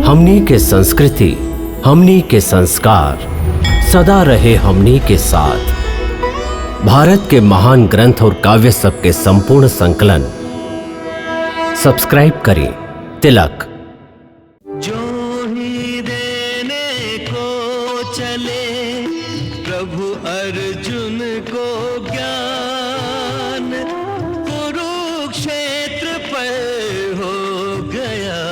हमनी के संस्कृति, हमनी के संस्कार सदा रहे हमनी के साथ। भारत के महान ग्रंथ और काव्य सब के संपूर्ण संकलन सब्सक्राइब करें तिलक। जो ही देने को चले प्रभु अर्जुन को ज्ञान, कुरुक्षेत्र पर हो गया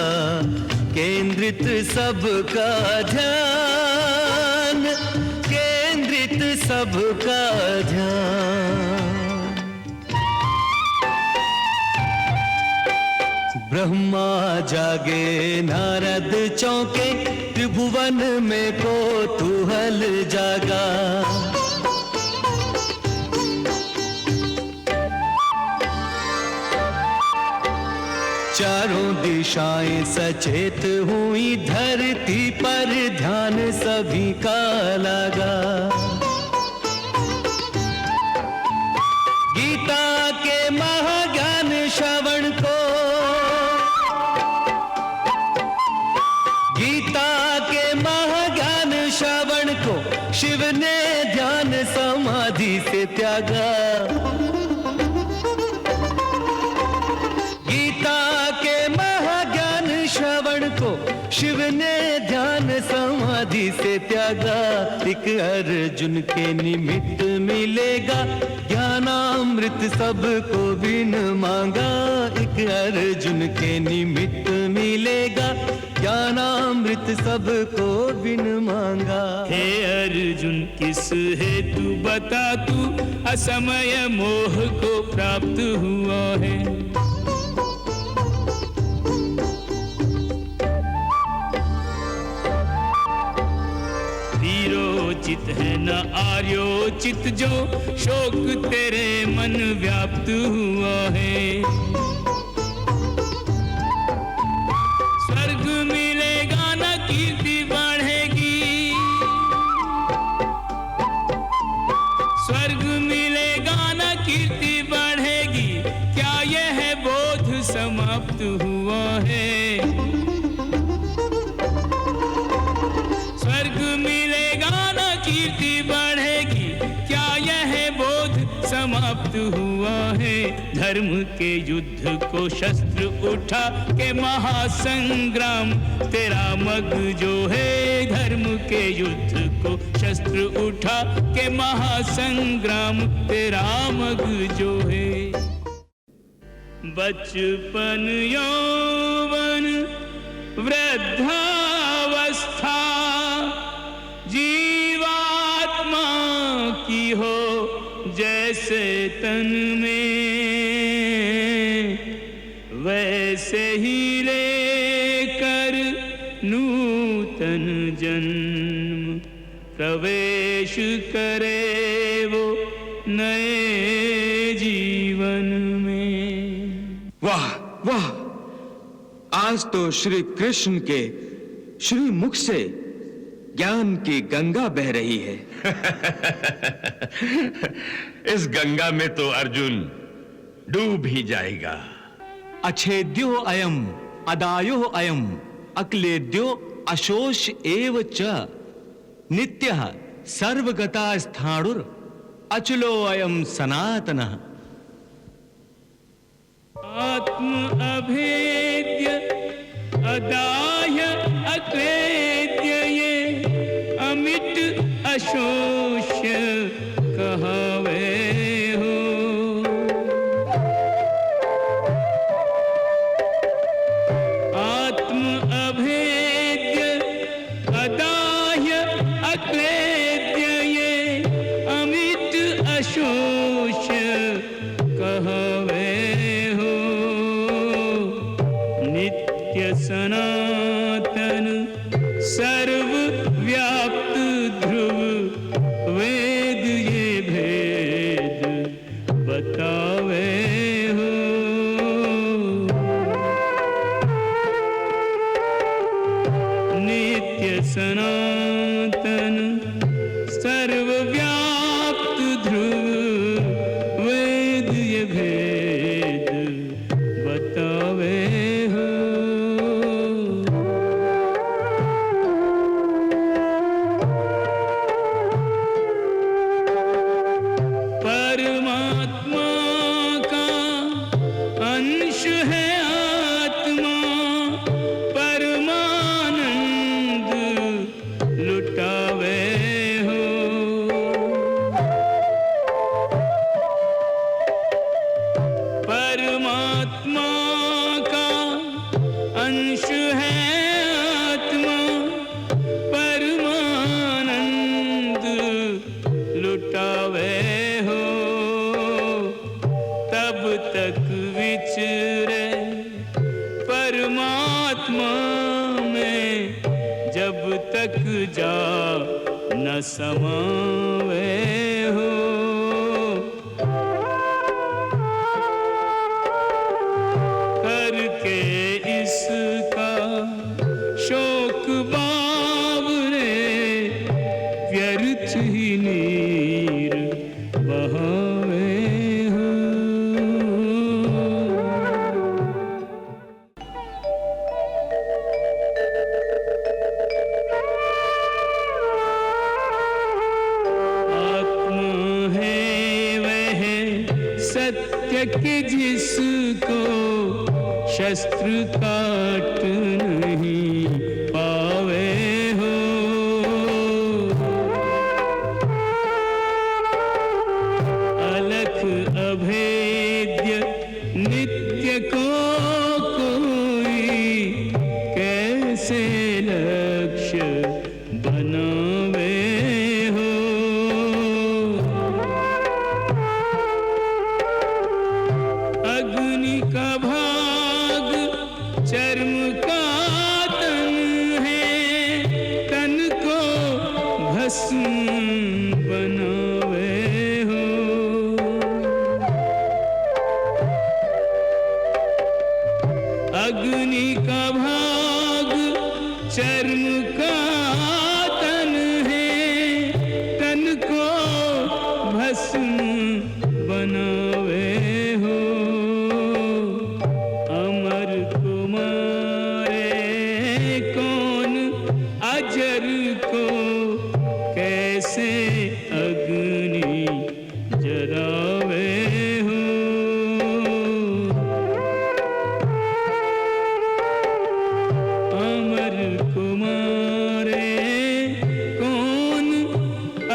केंद्रित सबका ध्यान, केंद्रित सबका ध्यान। ब्रह्मा जागे नारद चौंके, त्रिभुवन में कौतूहल जागा। चारों दिशाएं सचेत हुई, धरती पर ध्यान सभी का लगा। गीता के महाज्ञान श्रवण को, गीता के महाज्ञान श्रवण को शिव ने ध्यान समाधि से त्यागा। गीता के महाज्ञान श्रवण को शिव ने ध्यान समाधि से त्यागा। एक अर्जुन के निमित्त मिलेगा ज्ञानामृत सबको बिन मांगा। एक अर्जुन के निमित्त मिलेगा ज्ञानामृत सबको बिन मांगा। हे अर्जुन किस हेतु बता तू असमय मोह को प्राप्त हुआ है। वीरोचित है न आर्योचित जो शोक तेरे मन व्याप्त हुआ है। स्वर्ग मिलेगा न कीर्ति बढ़ेगी, स्वर्ग मिलेगा न कीर्ति बढ़ेगी, क्या यह बोध समाप्त हुआ है। स्वर्ग मिलेगा न कीर्ति बढ़ेगी, क्या यह बोध समाप्त हुआ है। धर्म के युद्ध को शस्त्र उठा के महासंग्राम तेरा मग जो है। धर्म के युद्ध को शस्त्र उठा के महासंग्राम तेरा मग जो है। बचपन यौवन वृद्धावस्था जीवात्मा की हो जैसे तन में, वैसे ही लेकर नूतन जन्म प्रवेश करे वो नए जीवन में। वाह वाह, आज तो श्री कृष्ण के श्री मुख से ज्ञान की गंगा बह रही है। इस गंगा में तो अर्जुन डूब ही जाएगा। अच्छेद्यो अयम अदायो अयम अक्लेद्यो अशोष एव च नित्यः सर्वगता स्थाणुर अचलो अयम सनातनः। आत्म अभेद्य अदाह्य अक्लेद्य ये अमिट अशोष्य कहावे हो। आत्म अभेद्य अदाह्य अक्लेद्य ये अमिट अशोष्य कहावे हो। नित्य सनातन सर्वव्याप्त ध्रुव वेद ये भेद बतावे हो। नित्य सनातन सर्वव्याप्त ध्रुव वेद ये भेद बतावे हो। अंश है आत्मा परमानंद लुटावे हो, तब तक विचरे परमात्मा में, जब तक जा न समावे हो। करके इसका शोक बावरे, व्यर्थ ही नीर बहावे हो। सत्य के जिसको शस्त्र काट नहीं पावे हो, अलख अभेद्य नित्य को कोई कैसे लक्ष्य बनावे हो। अग्नि का भाग चर्म का तन है, तन को भस्म बनावे हो। अग्नि का भाग चर्म का तन है, तन को भस्म बनावे हो। अमर कुमारे कौन अजर को कैसे अग्नि जरावे हो। अमर कुमारे कौन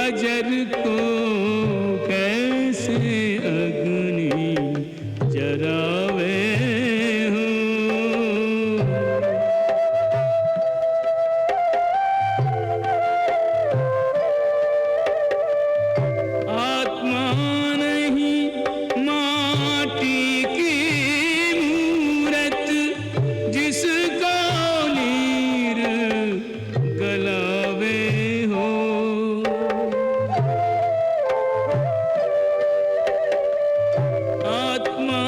अजर को कैसे अग्नि जरावे हो। आत्मा नहीं माटी की मूरत, जिसको नीर गलावे हो। आत्मा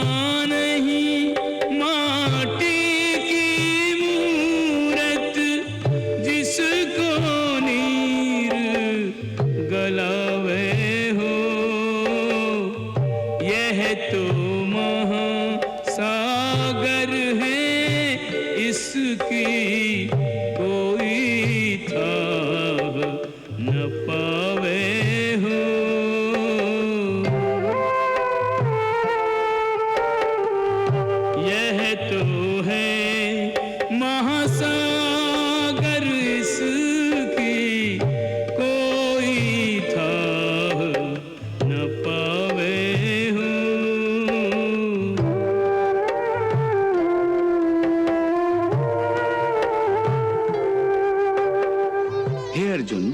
नहीं माटी की मूरत, जिसको नीर गलावे हो। यह तो महासागर है, इसकी कोई थाह न पावे हो। यह तो है महासागर, इसकी कोई थाह न पावे हो। हे अर्जुन,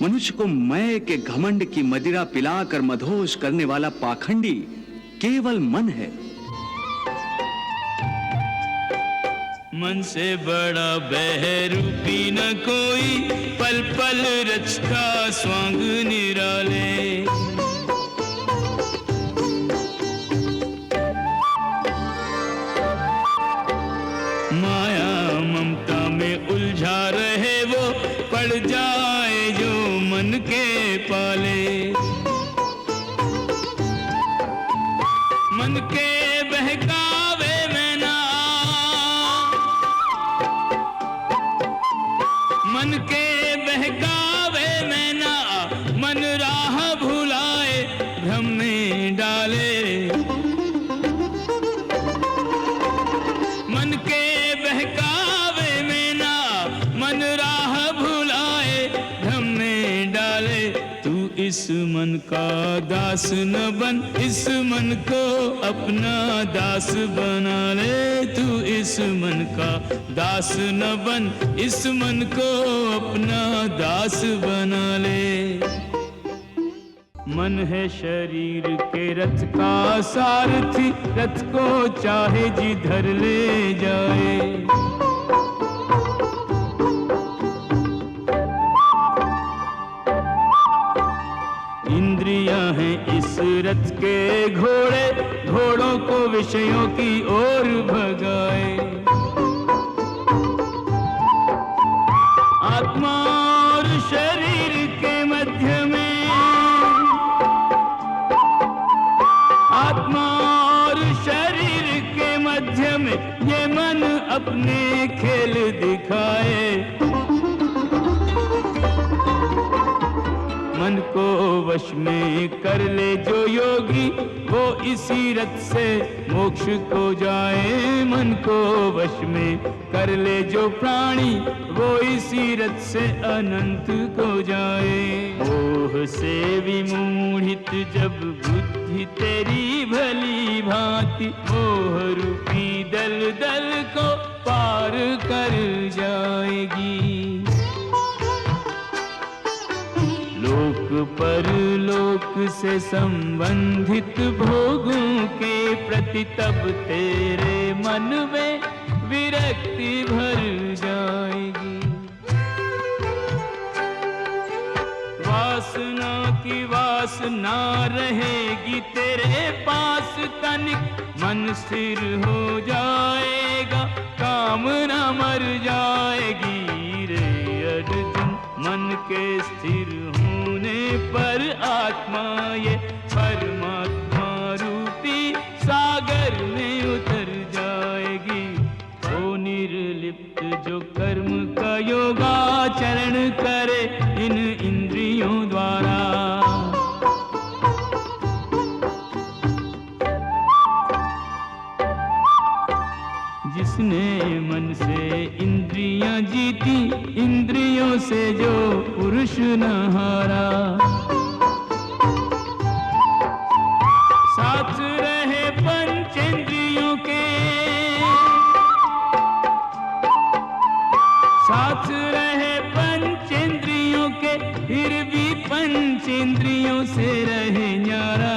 मनुष्य को मैं के घमंड की मदिरा पिलाकर मधोश करने वाला पाखंडी केवल मन है। मन से बड़ा बहरूपी न कोई, पल पल रचता स्वांग निराले। माया ममता में उलझा रहे वो, पड़ जाए जो मन के पाले। मन के बहकावे में ना, मन के बहकावे में ना, मन राह भुलाए भ्रम में डाले। मन के बहकावे में ना, मन राह भुलाए भ्रम में डाले। तू इस मन का दास न बन, इस मन को अपना दास बना ले। तू इस मन का दास न बन, इस मन को अपना दास बना ले। मन है शरीर के रथ का सारथी, रथ को चाहे जिधर ले जाए। इंद्रियां हैं इस रथ के घोड़े, घोड़ों को विषयों की ओर भगाए। आत्मा और शरीर के मध्य में, आत्मा और शरीर के मध्य में ये मन अपने खेल दिखाए। मन को वश में कर ले जो योगी, वो इसी रथ से मोक्ष को जाए। मन को वश में कर ले जो प्राणी, वो इसी रथ से अनंत को जाए। मोह से विमूढ़ित जब बुद्धि तेरी भली भांति, मोह रूपी दल दल को पार कर जाएगी। लोक परलोक से संबंधित भोगों के प्रति तब तेरे मन में विरक्ति भर जाएगी। वासना की वासना रहेगी तेरे पास तनिक, मन स्थिर हो जाएगा, कामना मर जाएगी रे अर्जुन। मन के स्थिर होने पर आत्मा ये परमात्मा रूपी सागर में उतर जाएगी। ओ निर्लिप्त जो कर्म का योगाचरण करे इन इंद्रियों द्वारा, जिसने मन से इंद्रियां जीती, इंद्रियों से जो पुरुष न हारा। साथ रहे पंचेंद्रियों के, साथ रहे पंचेंद्रियों के, फिर भी पंचेंद्रियों से रहे न्यारा।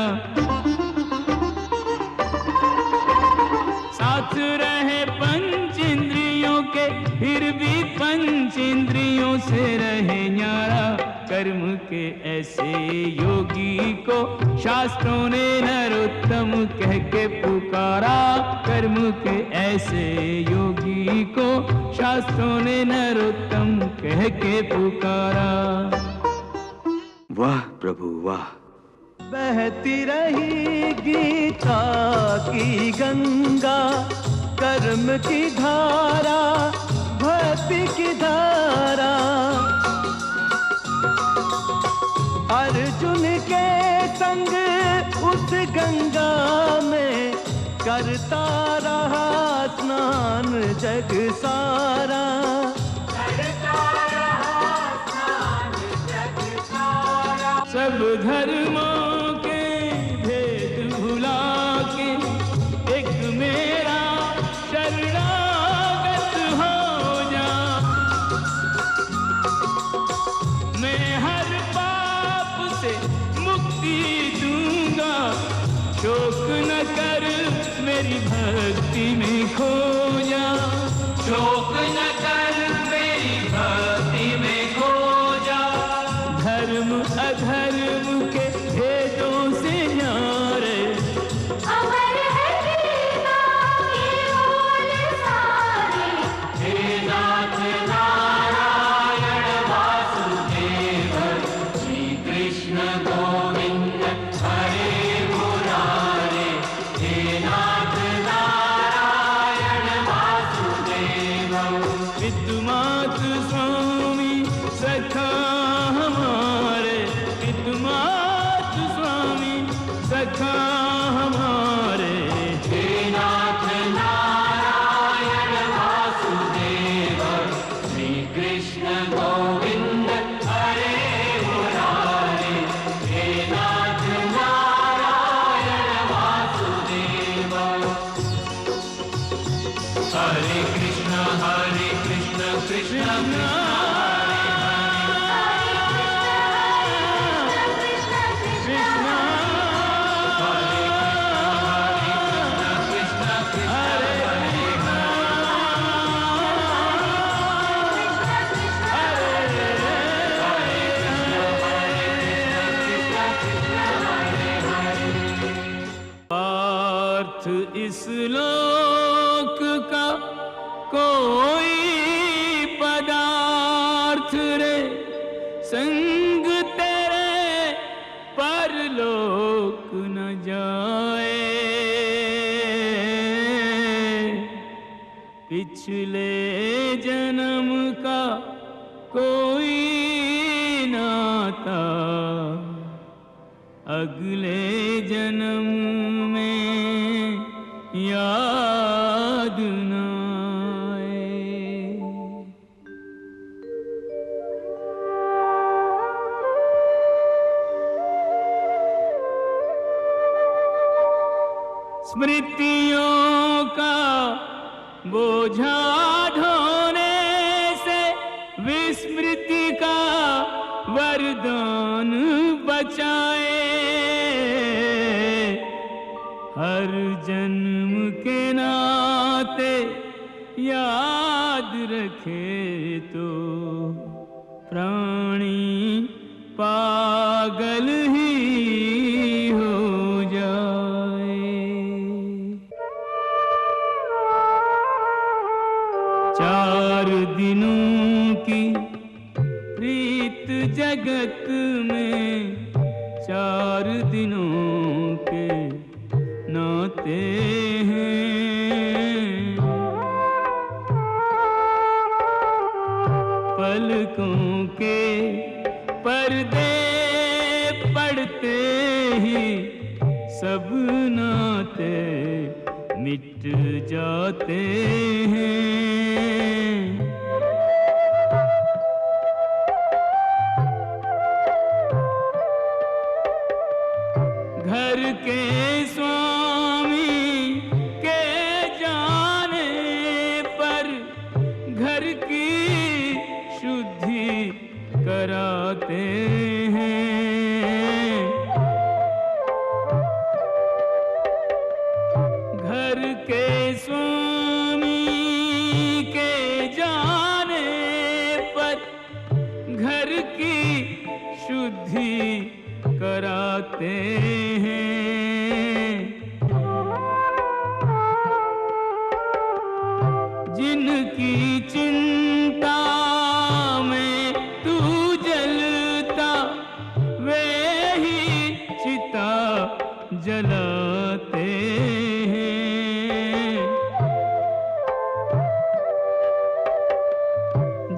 साथ रहे पंचेंद्रियों के, फिर भी पंचेंद्रियों से रहे न्यारा। कर्म के ऐसे योगी को शास्त्रों ने नरोत्तम कह के पुकारा। कर्म के ऐसे योगी को शास्त्रों ने नरोत्तम कह के पुकारा। वाह प्रभु वाह। बहती रही गीता की गंगा, कर्म की धारा, भक्ति की धारा। अर्जुन के संग उस गंगा में करता रहा स्नान जग सारा। सब धर्मों के भेद भुला के एक मेरा शरणागत हो जा। मैं हर पाप से मुक्ति दूंगा, शोक न कर मेरी भक्ति में खो जा। शोक न कर मेरी भक्ति में खो जा। धर्म अधर्म के भेदों से न्यारे, अमर है गीता की बोल सारे। हे नाथ नारायण वासुदेव, श्री कृष्ण गोविंद हरे मुरारे। हे नाथ नारायण वासुदेव। विद्युमात स्वामी सखा हमारे, विद्युमात स्वामी सखा हमारे। हे नाथ नारायण वासुदेव, श्री कृष्ण गोविंद हरे मुरारे। पार्थ इस लोक का कोई पदार्थ रे, संग तेरे परलोक न जाए। पिछले जन्म का कोई नाता अगले जन्म में याद न आए। स्मृतियों का बोझा ढोने से विस्मृति का वरदान बचाए। हर जन्म के नाते याद रखे तो प्राणी पागल ही हो जाए। चार दिनों की प्रीत जगत में, चार दिनों के नाते हैं। पलकों के पर्दे पड़ते ही सब नाते मिट जाते हैं। घर के स्वामी के जाने पर घर की शुद्धि कराते हैं। घर के स्वामी के जाने पर घर की शुद्धि कराते हैं। जिनकी चिंता में तू जलता, वे ही चिता जलाते हैं।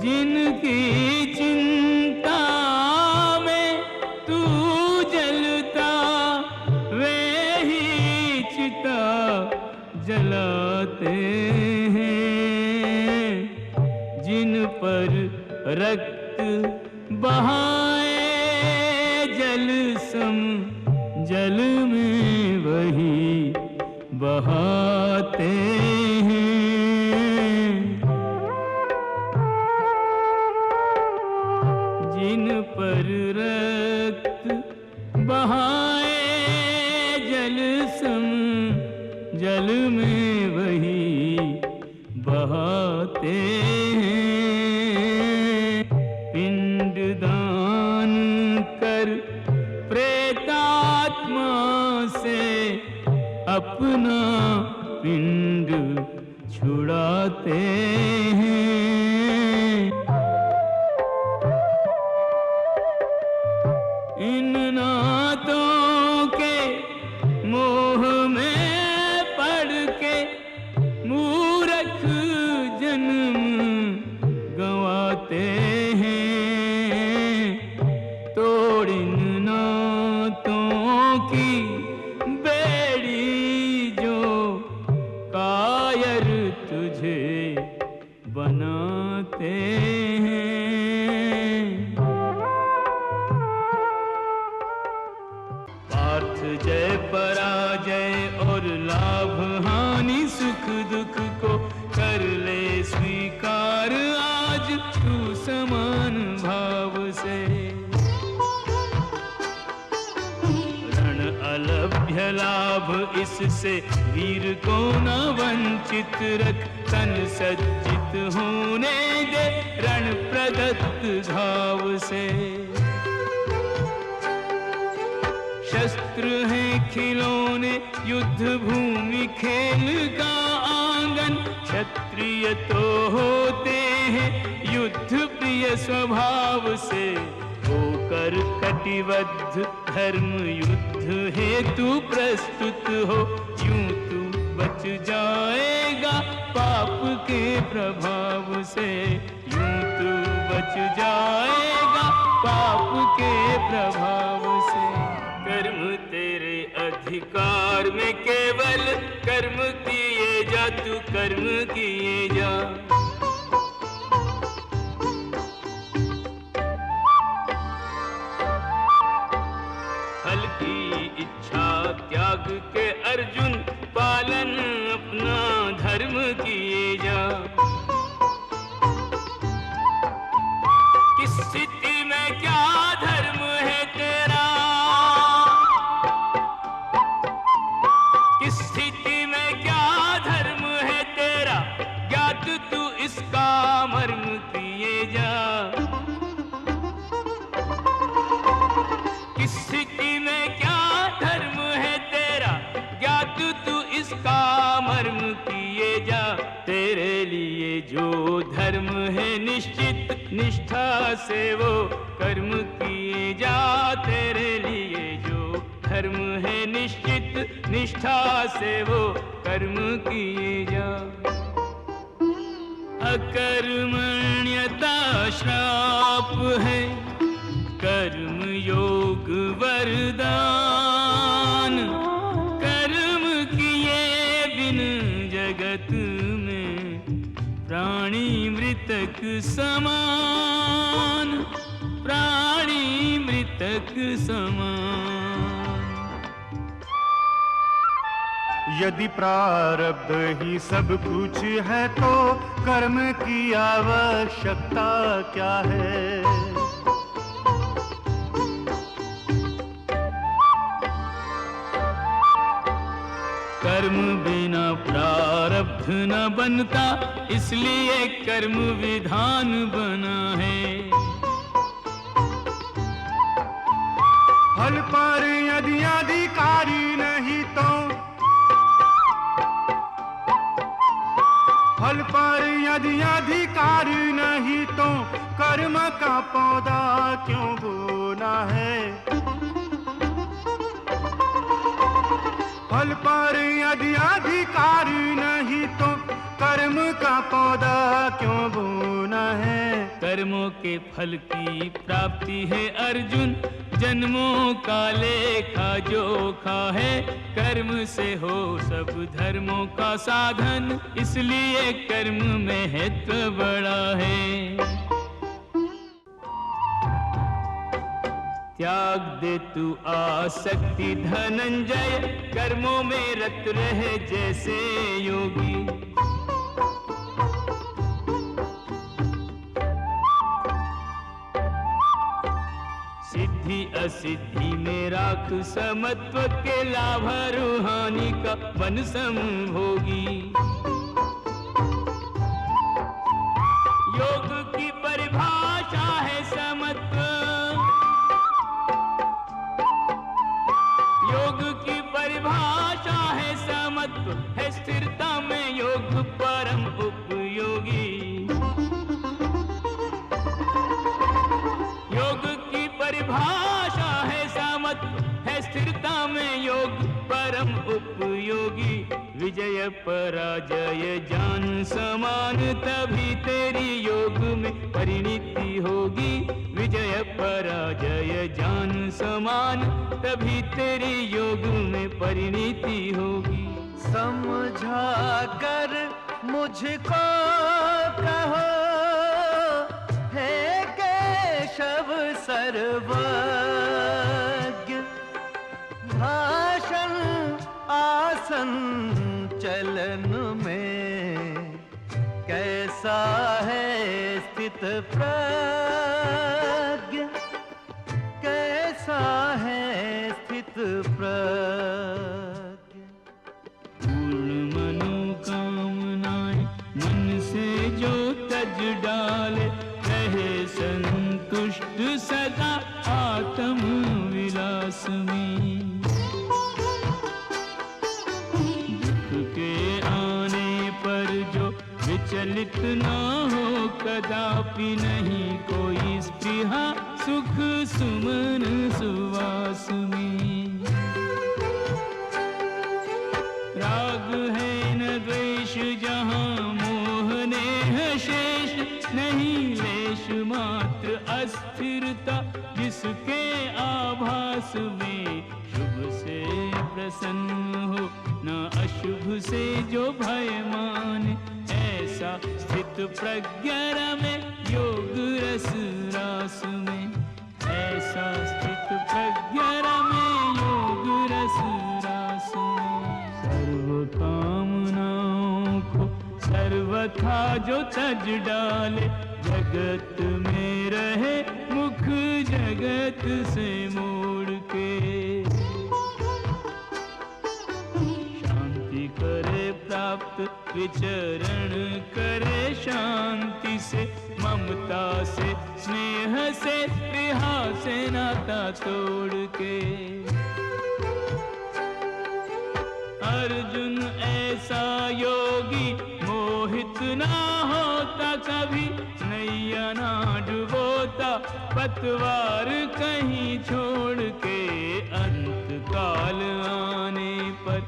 जिनकी चिंता में तू जलता, वे ही चिता जलाते हैं। जिन पर रक्त बहाए जल सम, जल में वही बहाते हैं। जिन पर रक्त बहाए जल सम, जल में वही बहाते हैं। पिंड दान कर प्रेतात्मा से अपना पिंड छुड़ाते हैं। इन नातों के मोह में पड़ के मूर्ख जन्म गंवाते हैं। तोड़ इन नातों की बेड़ी जो कायर तुझे बनाते हैं। पार्थ जय पराजय और लाभ हानि सुख दुख को कर ले स्वीकार आज यह लाभ इससे वीर को न वंचित रख, तन सज्जित होने दे रण प्रदत्त घाव से। शस्त्र हैं खिलौने युद्ध भूमि खेल का आंगन, क्षत्रिय तो होते हैं युद्ध प्रिय स्वभाव से। होकर कटिबद्ध धर्म युद्ध हेतु प्रस्तुत हो, यूं तू बच जाएगा पाप के प्रभाव से। यूं तू बच जाएगा पाप के प्रभाव से। कर्म तेरे अधिकार में केवल, कर्म किए जा तू कर्म किए जा। फल की इच्छा त्याग के अर्जुन, पालन अपना धर्म किए जा। किस स्थिति में क्या धर्म है तेरा, किस स्थिति में क्या धर्म है तेरा, ज्ञात तू इसका मर्म किए जा। किस स्थिति में क्या धर्म है तेरा, ज्ञात तू इसका मर्म किए जा। तेरे लिए जो धर्म है निश्चित, निष्ठा से वो कर्म किए जा। तेरे लिए जो धर्म है निश्चित, निष्ठा से वो कर्म किए जा। अकर्मण्यता श्राप है, कर्म योग वरदान। कर्म किए बिन जगत में प्राणी मृतक समान, प्राणी मृतक समान। यदि प्रारब्ध ही सब कुछ है तो कर्म की आवश्यकता क्या है। कर्म बिना प्रारब्ध न बनता, इसलिए कर्म विधान बना है। फल पर यदि अधिकारी नहीं तो, फल पर यदि अधिकारी नहीं तो कर्म का पौधा क्यों बोना है। फल पर यदि अधिकारी नहीं तो कर्म का पौधा क्यों बोना है। कर्मों के फल की प्राप्ति है अर्जुन, जन्मों का लेखा जोखा है। कर्म से हो सब धर्मों का साधन, इसलिए कर्म महत्व बड़ा है। त्याग दे तू आसक्ति धनंजय, कर्मों में रत रहे जैसे योगी। सिद्धि असिद्धि में राख समत्व के लाभ रूहानी का बन संभोगी। योग की परिभाषा है समत्व, योग की परिभाषा है समत्व, है स्थिरता में योग परम उपयोगी। योग की परिभाषा है समत्व, है स्थिरता में योग परम उपयोगी। विजय पराजय जान समान, तभी तेरी योग में परिणति होगी। विजय पराजय जान समान, तभी तेरी योग में परिणति होगी। समझा कर मुझको कहो, हे केशव सर्वज्ञ। भाषण आसन चलन में कैसा है स्थित प्रज्ञ, कैसा है स्थित प्रज्ञ। सदा आत्म विलास में। दुख के आने पर जो विचलित न हो, कदापि नहीं कोई स्पृहा सुख सुमन सुवास में। राग है न द्वेष जहाँ मोह नेह शेष, नहीं लेश मात्र अस्थिरता जिसके आभास में। शुभ से प्रसन्न हो न अशुभ से जो भय माने, ऐसा स्थित प्रज्ञा में योग रस रास में। ऐसा स्थित प्रज्ञा में योग रस रास में। सर्व कामनाओं को सर्वथा जो तज डाले, जगत में रहे मुख जगत से मोड़ के। शांति करे प्राप्त विचरण करे शांति से, ममता से स्नेह से स्पृहा से नाता तोड़ के। अर्जुन ऐसा योगी मोहित ना होता कभी, नैया ना डुबोता पतवार कहीं छोड़ के। अंत काल आने पर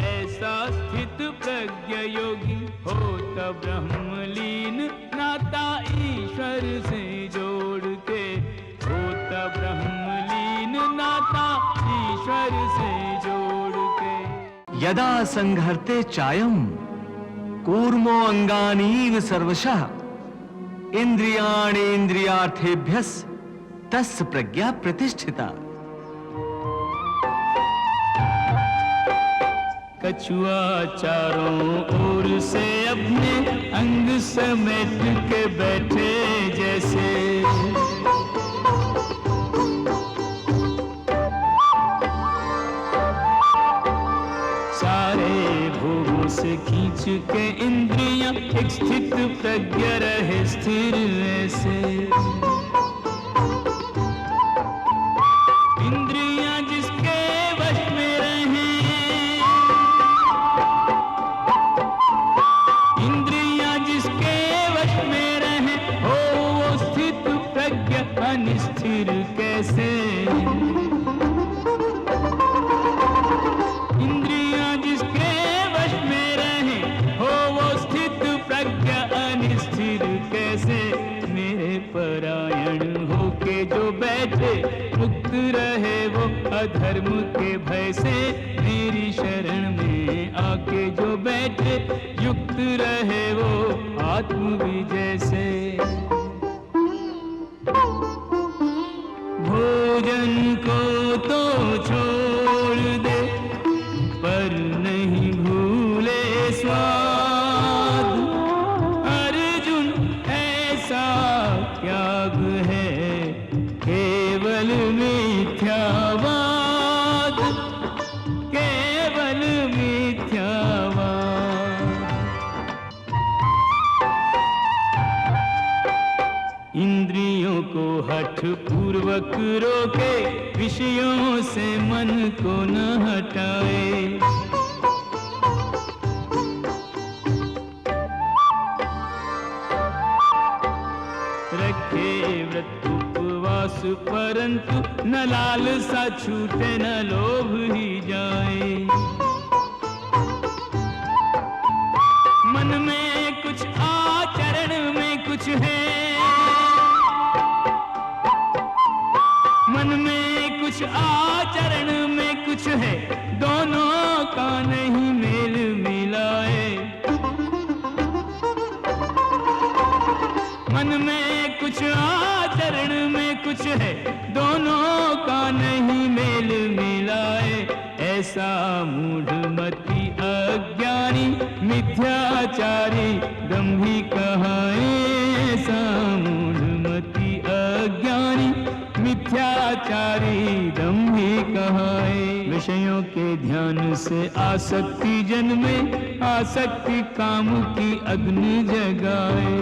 ऐसा स्थित प्रज्ञ योगी होता ब्रह्मलीन, नाता ईश्वर से जोड़ के। होता ब्रह्मलीन नाता ईश्वर से जोड़ के। यदा संघर्ते चायम कूर्मो अंगानीव सर्वशः, इंद्रियाणेन्द्रियार्थेभ्यस् तस्य प्रज्ञा प्रतिष्ठिता। कछुआ चारों ओर से अपने अंग समेट के बैठे जैसे, सारे भोगों से खींच के इंद्रियां एक स्थित प्रज्ञ रहे स्थिर ऐसे। इंद्रियां जिसके वश में रहे, अनिस्थिर कैसे। इंद्रियां जिसके वश में रहे, हो वो स्थित प्रज्ञा अनिस्थिर कैसे। मेरे परायण होके जो बैठे, मुक्त रहे वो अधर्म के भय से। मेरी शरण में आके जो बैठे, युक्त रहे वो आत्म विजय से। भोजन को तो छोड़ दे, पर नहीं भूले स्वाद। अर्जुन ऐसा त्याग है केवल मिथ्यावाद, केवल मिथ्यावाद। इंद्रियों को हठ पूर्वक रोके, विषयों से मन को न हटाए। रखे व्रत उपवास परंतु न लालसा छूटे न लोभ ही जाए। मन में कुछ आचरण में कुछ है, मन में कुछ आचरण में कुछ है, दोनों का नहीं मेल मिलाए। मन में कुछ आचरण में कुछ है, दोनों का नहीं मेल मिलाए। ऐसा मूढ़मति अज्ञानी मिथ्याचारी दंभी कहाए। ऐसा मूढ़मति अज्ञानी मिथ्याचारी दंभी कहाए। विषयों के ध्यान से आसक्ति जन्मे, आसक्ति काम की अग्नि जगाए।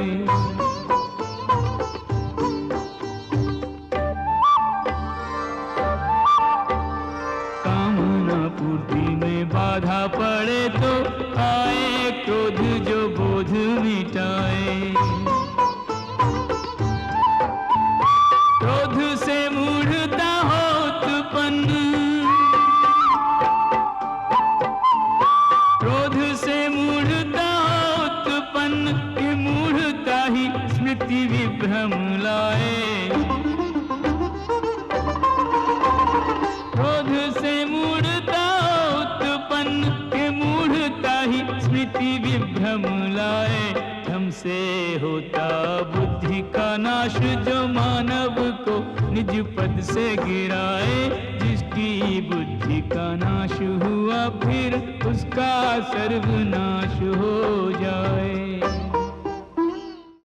विभ्रम लाए। क्रोध से मूढ़ता उत्पन्न के मूढ़ता ही स्मृति विभ्रम लाए। भ्रम से होता बुद्धि का नाश जो मानव को निज पद से गिराए। जिसकी बुद्धि का नाश हुआ फिर उसका सर्वनाश हो जाए।